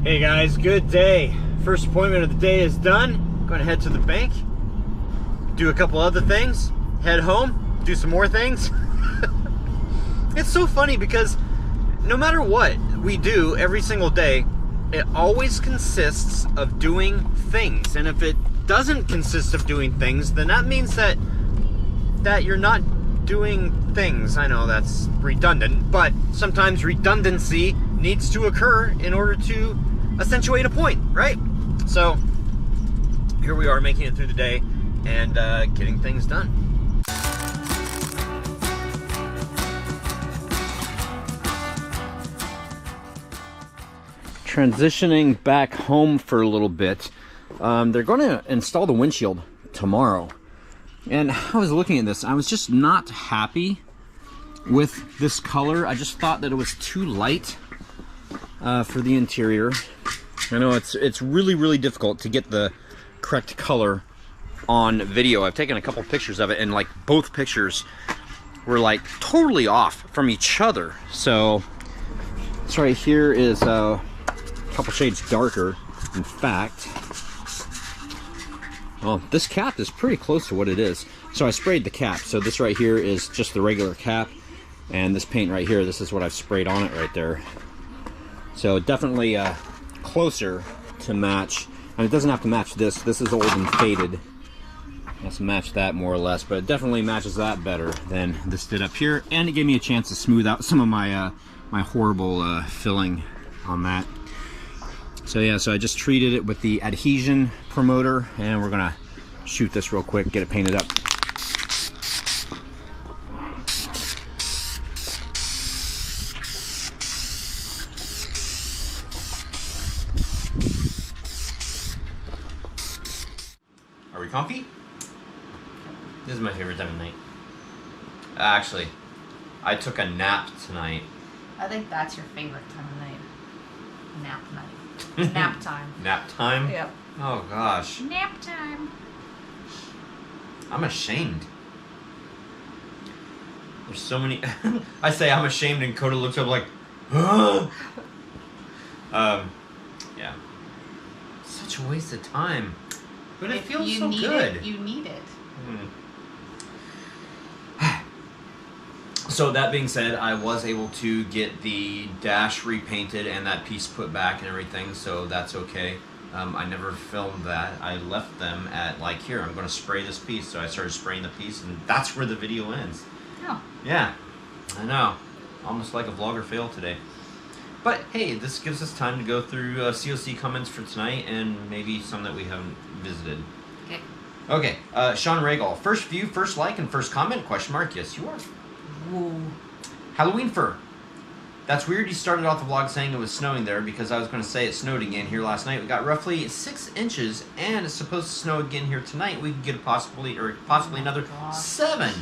Hey guys, good day. First appointment of the day is done. Going to head to the bank, do a couple other things, head home, do some more things. It's so funny because no matter what we do every single day, it always consists of doing things. And if it doesn't consist of doing things, then that means that you're not doing things. I know that's redundant, but sometimes redundancy needs to occur in order to accentuate a point, right? So here we are making it through the day and getting things done. Transitioning back home for a little bit. They're going to install the windshield tomorrow. And I was looking at this. I was just not happy with this color. I just thought that it was too light for the interior. I know it's really difficult to get the correct color on video. I've taken a couple pictures of it, and like both pictures were like totally off from each other. So this right here is a couple shades darker. In fact, well, this cap is pretty close to what it is. So I sprayed the cap. So this right here is just the regular cap, and this paint right here, this is what I've sprayed on it right there. So definitely closer to match. And it doesn't have to match this. This is old and faded. It has to match that more or less, but it definitely matches that better than this did up here. And it gave me a chance to smooth out some of my my horrible filling on that. So yeah, so I just treated it with the adhesion promoter, and we're gonna shoot this real quick, get it painted up. Are we comfy? This is my favorite time of night. Actually, I took a nap tonight. I think that's your favorite time of night. Nap night. It's nap time. Nap time? Yep. Oh gosh. Nap time. I'm ashamed. There's so many. I say I'm ashamed, and Coda looks up like, huh? Yeah. Such a waste of time. But it feels so good. You need it. So that being said, I was able to get the dash repainted and that piece put back and everything, so that's okay. I never filmed that. I left them at like, here, I'm going to spray this piece. So I started spraying the piece, and that's where the video ends. Oh. Yeah, I know. Almost like a vlogger fail today. But hey, this gives us time to go through COC comments for tonight and maybe some that we haven't visited. Okay. Okay, Sean Regal. First view, first like, and first comment, question mark. Yes, you are. Whoa. Halloween fur. That's weird you started off the vlog saying it was snowing there, because I was going to say it snowed again here last night. We got roughly 6 inches, and it's supposed to snow again here tonight. We could get possibly another 7.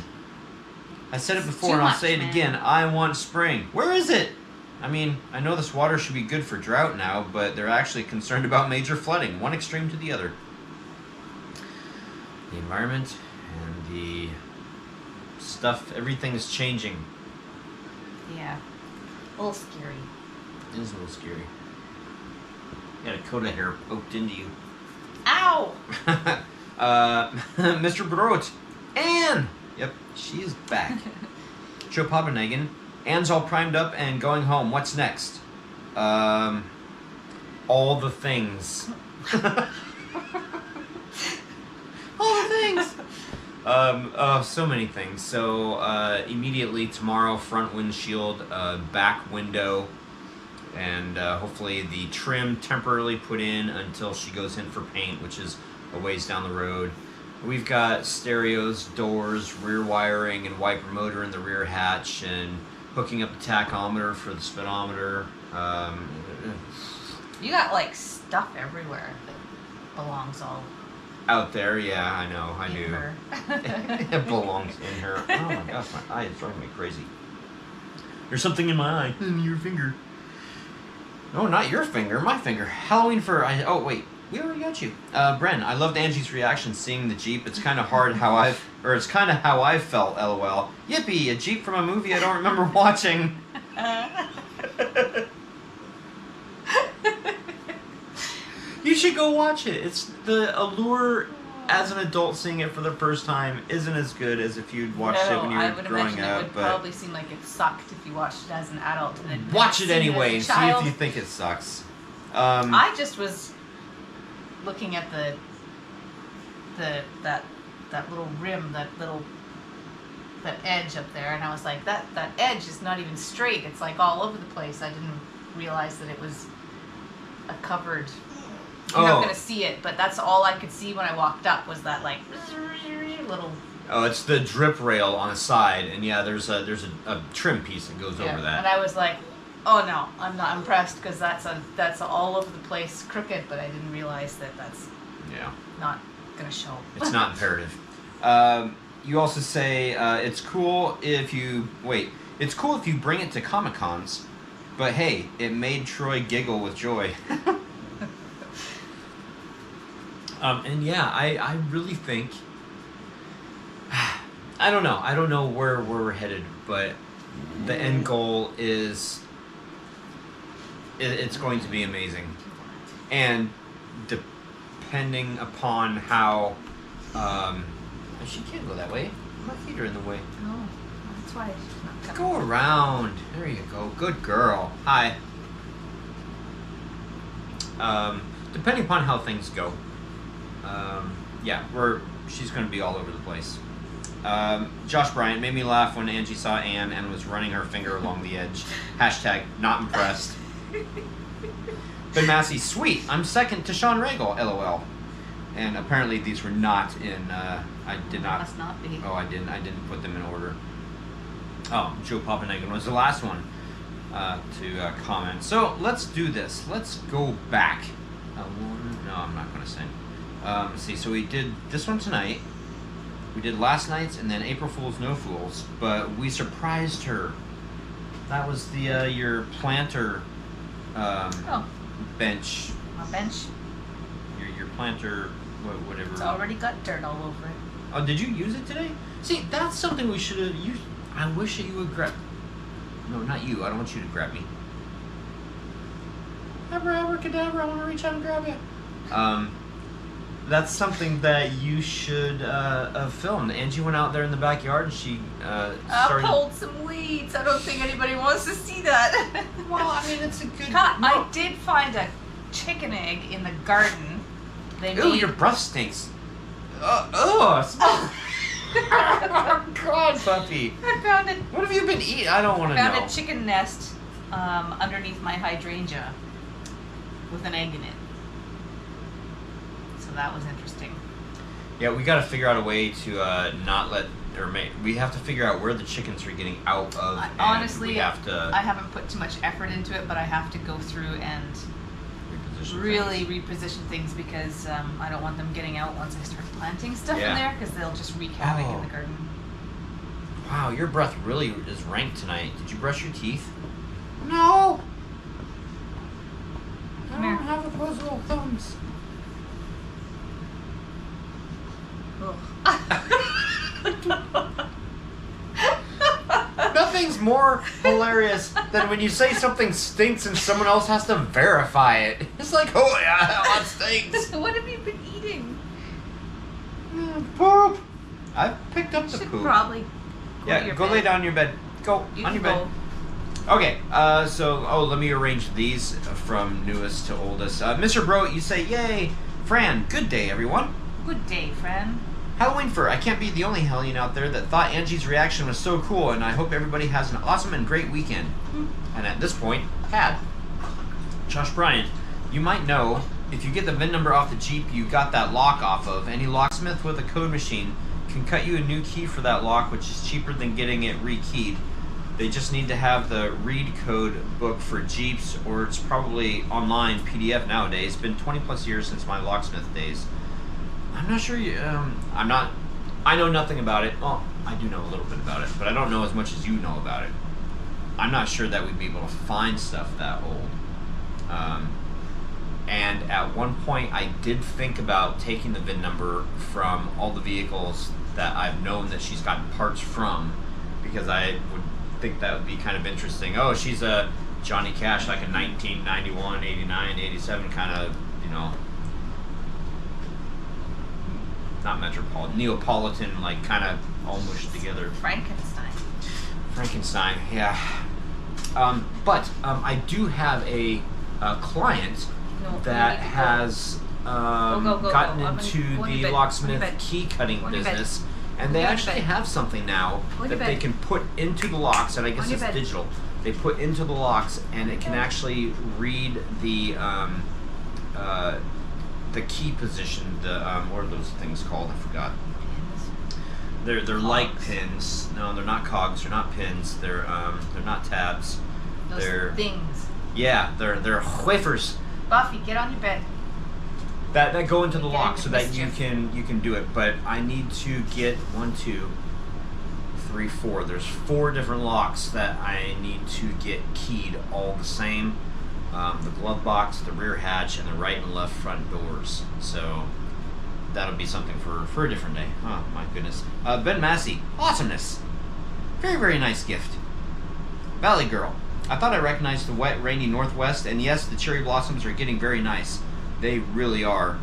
I said it before, and I'll say it again. I want spring. Where is it? I mean, I know this water should be good for drought now, but they're actually concerned about major flooding. One extreme to the other. The environment and the stuff, everything is changing. Yeah. A little scary. It is a little scary. You got a coat of hair poked into you. Ow! Mr. Brot. Anne! Yep, she is back. Joe Papanegan. Anne's all primed up and going home. What's next? All the things. All the things! So many things. So, immediately tomorrow, front windshield, back window, and hopefully the trim temporarily put in until she goes in for paint, which is a ways down the road. We've got stereos, doors, rear wiring, and wiper motor in the rear hatch, and hooking up the tachometer for the speedometer. You got like stuff everywhere that belongs all out there, yeah, I know, I knew. her. It belongs in her. Oh my gosh, my eye is driving me crazy. There's something in my eye. In your finger. No, not your finger, my finger. Halloween fur. Oh wait, we already got you. Bren, I loved Angie's reaction seeing the Jeep. It's kind of hard how it's kind of how I felt. LOL. Yippee! A Jeep from a movie I don't remember watching. You should go watch it. It's the allure as an adult seeing it for the first time isn't as good as if you'd watched it when you were growing up. It would probably seem like it sucked if you watched it as an adult. And watch it anyway and see if you think it sucks. I just was looking at that little rim, that edge up there, and I was like, that edge is not even straight. It's like all over the place. I didn't realize that it was a covered. You're not gonna see it, but that's all I could see when I walked up was that like little. Oh, it's the drip rail on the side, and yeah, there's a trim piece that goes over that. And I was like, oh no, I'm not impressed because that's all over the place crooked, but I didn't realize that that's not gonna show. It's not imperative. You also say it's cool if you It's cool if you bring it to Comic-Cons, but hey, it made Troy giggle with joy. And yeah, I really think I don't know where we're headed, but the end goal is it's going to be amazing, and depending upon how she can't go that way. My feet are in the way. Oh, that's why she's not coming. Go around. There you go. Good girl. Hi. Depending upon how things go, she's going to be all over the place. Josh Bryant made me laugh when Angie saw Anne and was running her finger along the edge. Hashtag not impressed. Ben Massey, sweet. I'm second to Sean Regal, LOL. And apparently these were not in, I did not. Must not be. Oh, I didn't put them in order. Oh, Joe Papanegan was the last one to comment. So let's do this. Let's go back. No, I'm not going to sing. Let's see, so we did this one tonight. We did last night's and then April Fool's No Fools, but we surprised her. That was the your planter bench. My bench? Your planter, whatever. It's already got dirt all over it. Oh, did you use it today? See, that's something we should have used. I wish that you would grab. No, not you. I don't want you to grab me. Abracadabra, I want to reach out and grab you. That's something that you should have filmed. Angie went out there in the backyard and she started... I pulled some weeds. I don't think anybody wants to see that. Well, I mean, it's a good... I did find a chicken egg in the garden. Ew, your breath stinks. Oh, God, puppy. I found it. What have you been eating? I don't want to know. I found a chicken nest underneath my hydrangea with an egg in it. So that was interesting. Yeah, we got to figure out a way to not let we have to figure out where the chickens are getting out of. Honestly, I haven't put too much effort into it, but I have to go through and reposition things because I don't want them getting out once I start planting stuff in there because they'll just wreak havoc in the garden. Wow, your breath really is rank tonight. Did you brush your teeth? No. I don't have opposable thumbs. Nothing's more hilarious than when you say something stinks and someone else has to verify it. It's like, oh yeah, it stinks. What have you been eating? Poop. I picked up the poop. Probably go lay down in your bed. Go on your bed. Okay, let me arrange these from newest to oldest. Mr. Bro, you say, yay. Fran, good day, everyone. Good day, Fran. Halloween fur. I can't be the only hellion out there that thought Angie's reaction was so cool, and I hope everybody has an awesome and great weekend. And at this point, had. Josh Bryant, you might know, if you get the VIN number off the Jeep you got that lock off of, any locksmith with a code machine can cut you a new key for that lock, which is cheaper than getting it rekeyed. They just need to have the read code book for Jeeps, or it's probably online PDF nowadays. It's been 20 plus years since my locksmith days. I'm not sure I know nothing about it. Well, I do know a little bit about it, but I don't know as much as you know about it. I'm not sure that we'd be able to find stuff that old. And at one point, I did think about taking the VIN number from all the vehicles that I've known that she's gotten parts from, because I would think that would be kind of interesting. Oh, she's a Johnny Cash, like a 1991, 89, 87 kind of, not metropolitan, Neapolitan, like kind of all mushed together. Frankenstein, yeah. But I do have a client that has gotten into the locksmith key cutting business, and they actually have something now that they can put into the locks, and I guess it's digital. They put into the locks, and it can actually read the key position. What are those things called? I forgot. They're like pins. No, they're not cogs. They're not pins. They're not tabs. Those things. Yeah, they're wafers. Buffy, get on your bed. That go into the lock so that you can do it. But I need to get 1, 2, 3, 4. There's 4 different locks that I need to get keyed all the same. The glove box, the rear hatch, and the right and left front doors. So that'll be something for a different day. Oh my goodness. Ben Massey, awesomeness. Very, very nice gift. Valley Girl. I thought I recognized the wet, rainy northwest, and yes, the cherry blossoms are getting very nice. They really are.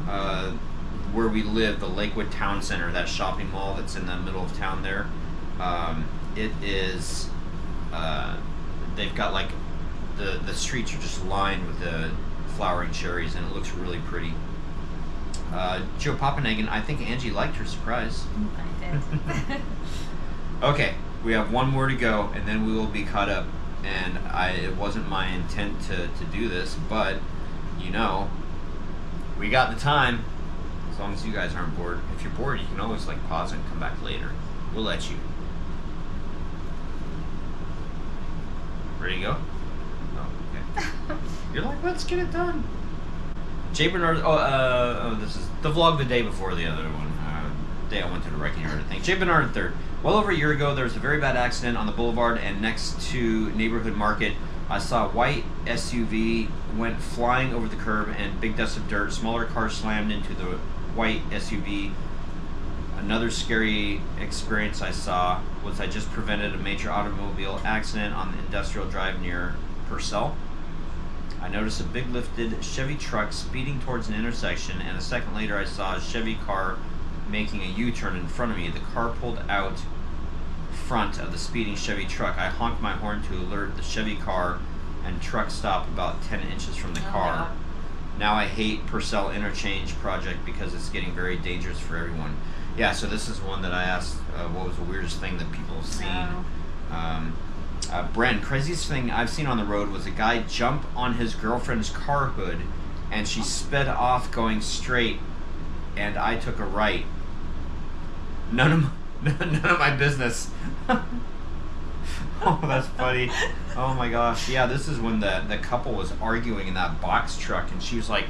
Where we live, the Lakewood Town Center, that shopping mall that's in the middle of town there, it is, they've got like, the streets are just lined with the flowering cherries, and it looks really pretty. Joe Papanegan, I think Angie liked her surprise. I did. Okay, we have 1 more to go, and then we will be caught up. And it wasn't my intent to do this, but, you know, we got the time, as long as you guys aren't bored. If you're bored, you can always, like, pause it and come back later. We'll let you. Ready to go? Oh, okay. You're like, let's get it done. Jay Bernard, this is the vlog the day before the other one. Day I went to the wrecking yard, I think. Jay Bernard III. Well over a year ago, there was a very bad accident on the boulevard and next to Neighborhood Market. I saw a white SUV went flying over the curb and big dust of dirt. Smaller car slammed into the white SUV. Another scary experience I saw was I just prevented a major automobile accident on the Industrial Drive near Purcell. I noticed a big lifted Chevy truck speeding towards an intersection, and a second later I saw a Chevy car making a U-turn in front of me. The car pulled out front of the speeding Chevy truck. I honked my horn to alert the Chevy car, and truck stopped about 10 inches from the car. Now I hate Purcell Interchange project because it's getting very dangerous for everyone. Yeah, so this is one that I asked what was the weirdest thing that people have seen. Bren, craziest thing I've seen on the road was a guy jump on his girlfriend's car hood, and she sped off going straight, and I took a right. None of my business. Oh, that's funny. Oh my gosh. Yeah, this is when the couple was arguing in that box truck, and she was like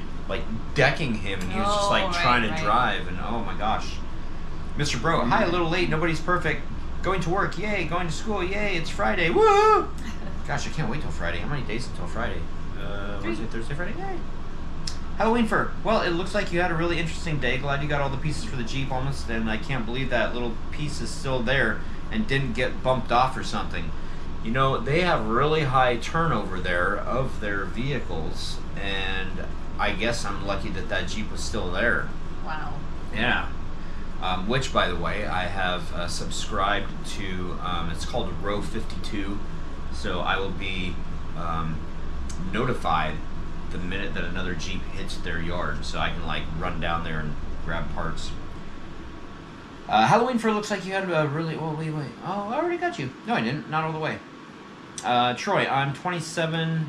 decking him, and he was just like trying to drive, and oh my gosh. Mr. Bro, hi, a little late, nobody's perfect. Going to work, yay. Going to school, yay. It's Friday, woo! Gosh, I can't wait till Friday. How many days until Friday? Wednesday, Thursday, Friday, yay. Halloween fur. Well, it looks like you had a really interesting day. Glad you got all the pieces for the Jeep almost, and I can't believe that little piece is still there and didn't get bumped off or something. You know, they have really high turnover there of their vehicles, and I guess I'm lucky that Jeep was still there. Wow. Yeah. Which, by the way, I have subscribed to, it's called Row 52, so I will be notified the minute that another Jeep hits their yard, so I can like run down there and grab parts. Halloween fur looks like you had a really, oh wait, oh, I already got you. No, I didn't, not all the way. Troy, I'm 27,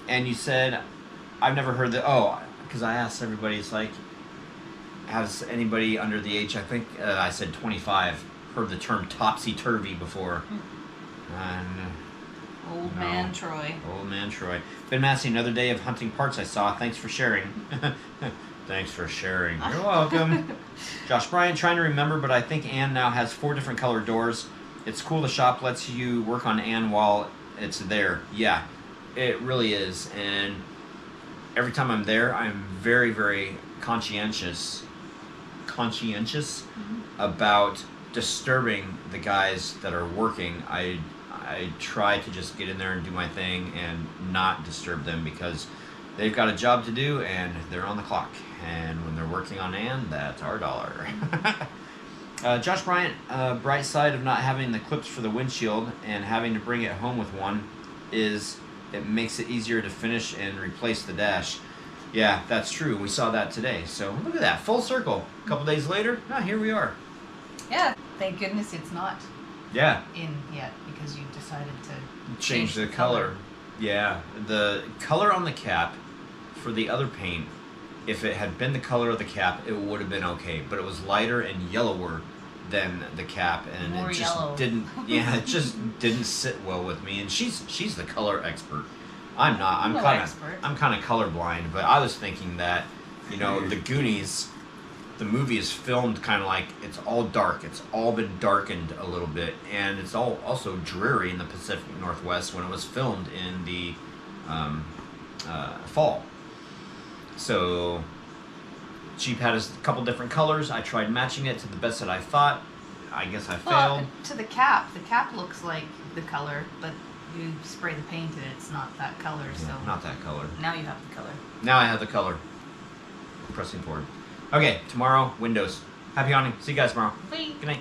and you said, I've never heard that, because I asked everybody, it's like, has anybody under the age, I think I said 25, heard the term topsy-turvy before? Old man Troy. Old man Troy. Ben Massey, another day of hunting parts I saw. Thanks for sharing. Thanks for sharing. You're welcome. Josh Bryan, trying to remember, but I think Ann now has 4 different colored doors. It's cool the shop lets you work on Ann while it's there. Yeah, it really is. And every time I'm there, I'm very, very conscientious about disturbing the guys that are working. I try to just get in there and do my thing and not disturb them, because they've got a job to do, and they're on the clock. And when they're working on Ann, that's our dollar. Josh Bryant, bright side of not having the clips for the windshield and having to bring it home with one is it makes it easier to finish and replace the dash. Yeah, that's true. We saw that today. So look at that, full circle. A couple days later, here we are. Yeah, thank goodness it's not Yeah. in yet because you decided to Change the color. Yeah, the color on the cap for the other paint, if it had been the color of the cap, it would have been okay. But it was lighter and yellower than the cap, and More it just yellow. didn't. Yeah, it just didn't sit well with me. And she's the color expert. I'm not. I'm No kind expert. of colorblind. But I was thinking that, the Goonies, the movie is filmed kind of like it's all dark. It's all been darkened a little bit, and it's all also dreary in the Pacific Northwest when it was filmed in the fall. So Jeep had a couple different colors. I tried matching it to the best that I thought. I guess I failed. Well, to the cap looks like the color, but you spray the paint and it's not that color. Yeah, So not that color. now you have the color. Now I have the color. Pressing forward. Okay, tomorrow, windows. Happy hunting. See you guys tomorrow. Bye. Good night.